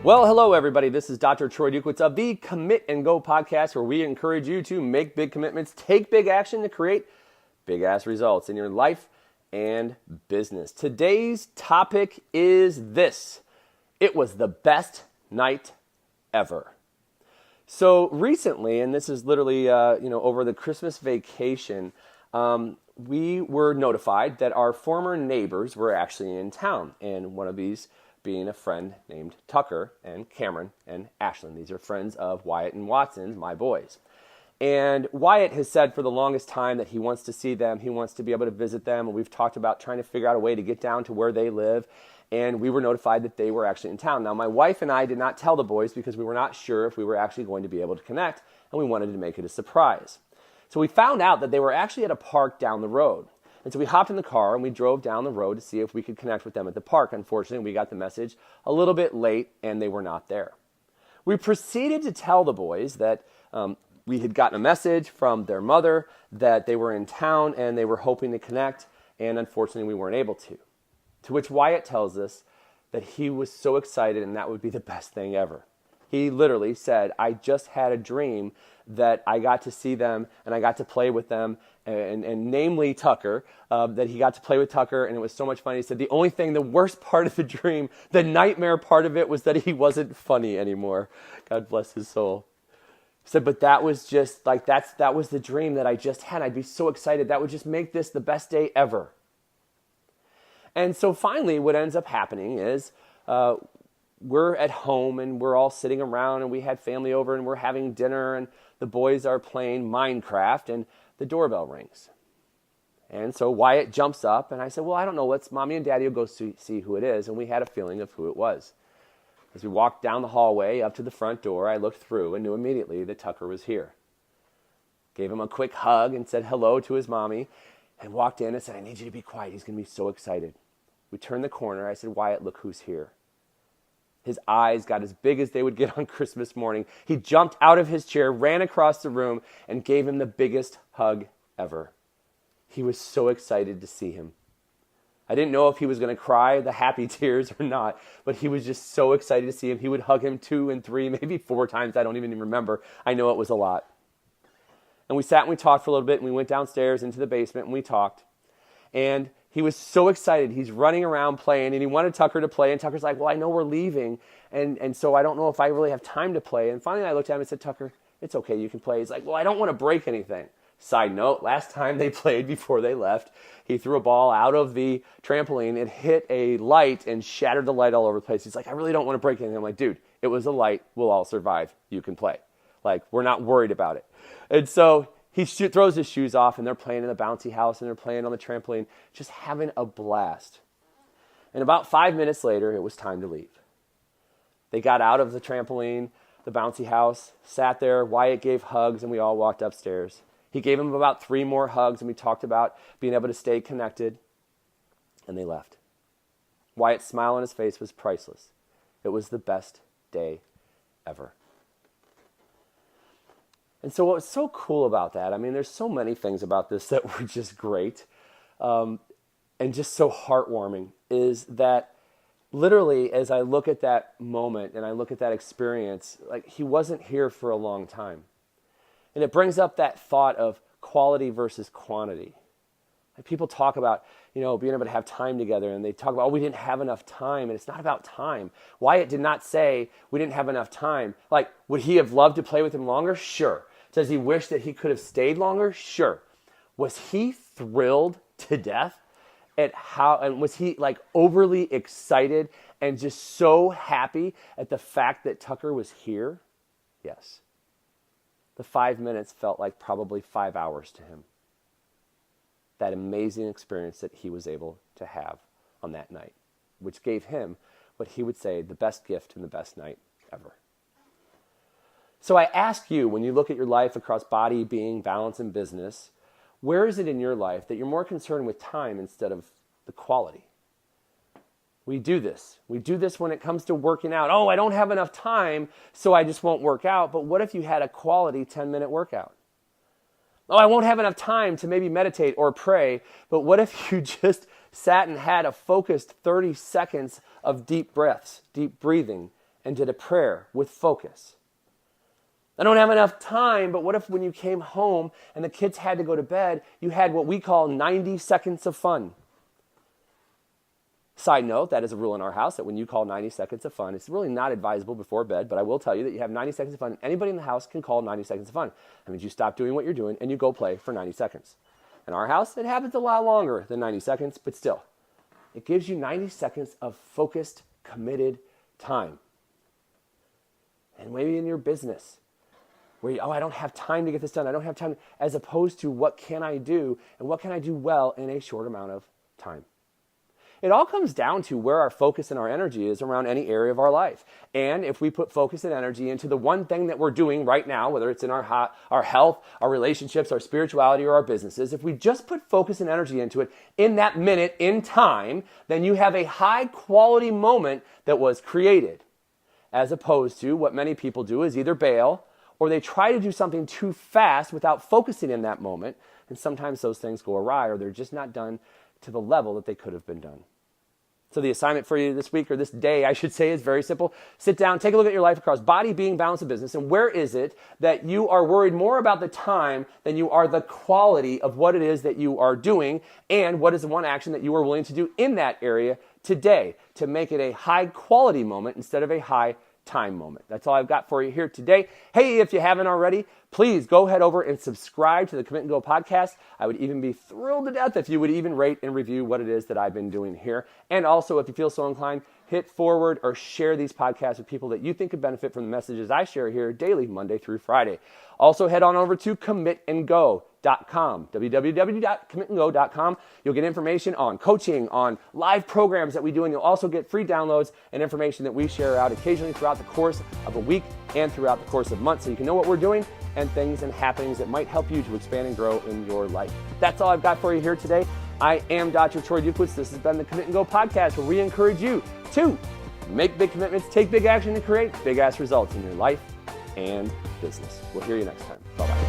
Well, hello everybody. This is Dr. Troy Dukowitz of the Commit and Go podcast, where we encourage you to make big commitments, take big action to create big ass results in your life and business. Today's topic is this: it was the best night ever. So recently, and this is literally over the Christmas vacation, we were notified that our former neighbors were actually in town, and one of these being a friend named Tucker and Cameron and Ashlyn. These are friends of Wyatt and Watson, my boys. And Wyatt has said for the longest time that he wants to see them. He wants to be able to visit them. And we've talked about trying to figure out a way to get down to where they live. And we were notified that they were actually in town. Now, my wife and I did not tell the boys because we were not sure if we were actually going to be able to connect. And we wanted to make it a surprise. So we found out that they were actually at a park down the road. And so we hopped in the car and we drove down the road to see if we could connect with them at the park. Unfortunately, we got the message a little bit late and they were not there. We proceeded to tell the boys that we had gotten a message from their mother that they were in town and they were hoping to connect, and unfortunately we weren't able to. To which Wyatt tells us that he was so excited and that would be the best thing ever. He literally said, "I just had a dream that I got to see them and I got to play with them," and namely Tucker, that he got to play with Tucker, and it was so much fun. He said the worst part of the dream, the nightmare part of it, was that he wasn't funny anymore. God bless his soul. He said, but that was just like, that was the dream that I just had. I'd be so excited. That would just make this the best day ever. And so finally what ends up happening is we're at home and we're all sitting around and we had family over and we're having dinner and the boys are playing Minecraft and the doorbell rings. And so Wyatt jumps up and I said, well, I don't know. Let's Mommy and Daddy will go see who it is. And we had a feeling of who it was. As we walked down the hallway up to the front door, I looked through and knew immediately that Tucker was here. Gave him a quick hug and said hello to his mommy and walked in and said, I need you to be quiet. He's going to be so excited. We turned the corner. I said, Wyatt, look who's here. His eyes got as big as they would get on Christmas morning. He jumped out of his chair, ran across the room, and gave him the biggest hug ever. He was so excited to see him. I didn't know if he was going to cry the happy tears or not, but he was just so excited to see him. He would hug him 2 and 3, maybe 4 times. I don't even remember. I know it was a lot. And we sat and we talked for a little bit, and we went downstairs into the basement and we talked. And he was so excited. He's running around playing, and he wanted Tucker to play. And Tucker's like, well, I know we're leaving, and so I don't know if I really have time to play. And finally I looked at him and said, Tucker, it's okay, you can play. He's like, well, I don't want to break anything. Side note, last time they played before they left, he threw a ball out of the trampoline. It hit a light and shattered the light all over the place. He's like, I really don't want to break anything. I'm like, dude, it was a light. We'll all survive. You can play. Like, we're not worried about it. And so he throws his shoes off, and they're playing in the bouncy house, and they're playing on the trampoline, just having a blast. And about 5 minutes later, it was time to leave. They got out of the trampoline, the bouncy house, sat there. Wyatt gave hugs, and we all walked upstairs. He gave him about 3 more hugs, and we talked about being able to stay connected, and they left. Wyatt's smile on his face was priceless. It was the best day ever. And so what was so cool about that, I mean, there's so many things about this that were just great and just so heartwarming, is that literally as I look at that moment and I look at that experience, like, he wasn't here for a long time. And it brings up that thought of quality versus quantity. Like, people talk about, being able to have time together, and they talk about, we didn't have enough time, and it's not about time. Wyatt did not say we didn't have enough time. Like, would he have loved to play with him longer? Sure. Does he wish that he could have stayed longer? Sure. Was he thrilled to death at how, and was he like overly excited and just so happy at the fact that Tucker was here? Yes. The 5 minutes felt like probably 5 hours to him. That amazing experience that he was able to have on that night, which gave him what he would say the best gift and the best night ever. So I ask you, when you look at your life across body, being, balance, and business, where is it in your life that you're more concerned with time instead of the quality? We do this. We do this when it comes to working out. Oh, I don't have enough time, so I just won't work out. But what if you had a quality 10-minute workout? Oh, I won't have enough time to maybe meditate or pray, but what if you just sat and had a focused 30 seconds of deep breaths, deep breathing, and did a prayer with focus. I don't have enough time, but what if when you came home and the kids had to go to bed, you had what we call 90 seconds of fun? Side note, that is a rule in our house that when you call 90 seconds of fun, it's really not advisable before bed, but I will tell you that you have 90 seconds of fun. Anybody in the house can call 90 seconds of fun. That means you stop doing what you're doing and you go play for 90 seconds. In our house, it happens a lot longer than 90 seconds, but still, it gives you 90 seconds of focused, committed time. And maybe in your business, where I don't have time to get this done. I don't have time, as opposed to what can I do and what can I do well in a short amount of time. It all comes down to where our focus and our energy is around any area of our life. And if we put focus and energy into the one thing that we're doing right now, whether it's in our health, our relationships, our spirituality, or our businesses, if we just put focus and energy into it in that minute in time, then you have a high quality moment that was created. As opposed to what many people do is either bail or they try to do something too fast without focusing in that moment. And sometimes those things go awry or they're just not done to the level that they could have been done. So the assignment for you this week, or this day, I should say, is very simple. Sit down, take a look at your life across body, being, balance, and business. And where is it that you are worried more about the time than you are the quality of what it is that you are doing? And what is the one action that you are willing to do in that area today to make it a high quality moment instead of a high time moment? That's all I've got for you here today. Hey, if you haven't already, please go head over and subscribe to the Commit and Go podcast. I would even be thrilled to death if you would even rate and review what it is that I've been doing here. And also, if you feel so inclined, hit forward or share these podcasts with people that you think could benefit from the messages I share here daily, Monday through Friday. Also, head on over to commitandgo.com, www.commitandgo.com. You'll get information on coaching, on live programs that we do, and you'll also get free downloads and information that we share out occasionally throughout the course of a week and throughout the course of months, so you can know what we're doing and things and happenings that might help you to expand and grow in your life. That's all I've got for you here today. I am Dr. Troy Dukowitz. This has been the Commit and Go podcast, where we encourage you to make big commitments, take big action, and create big-ass results in your life and business. We'll hear you next time. Bye-bye.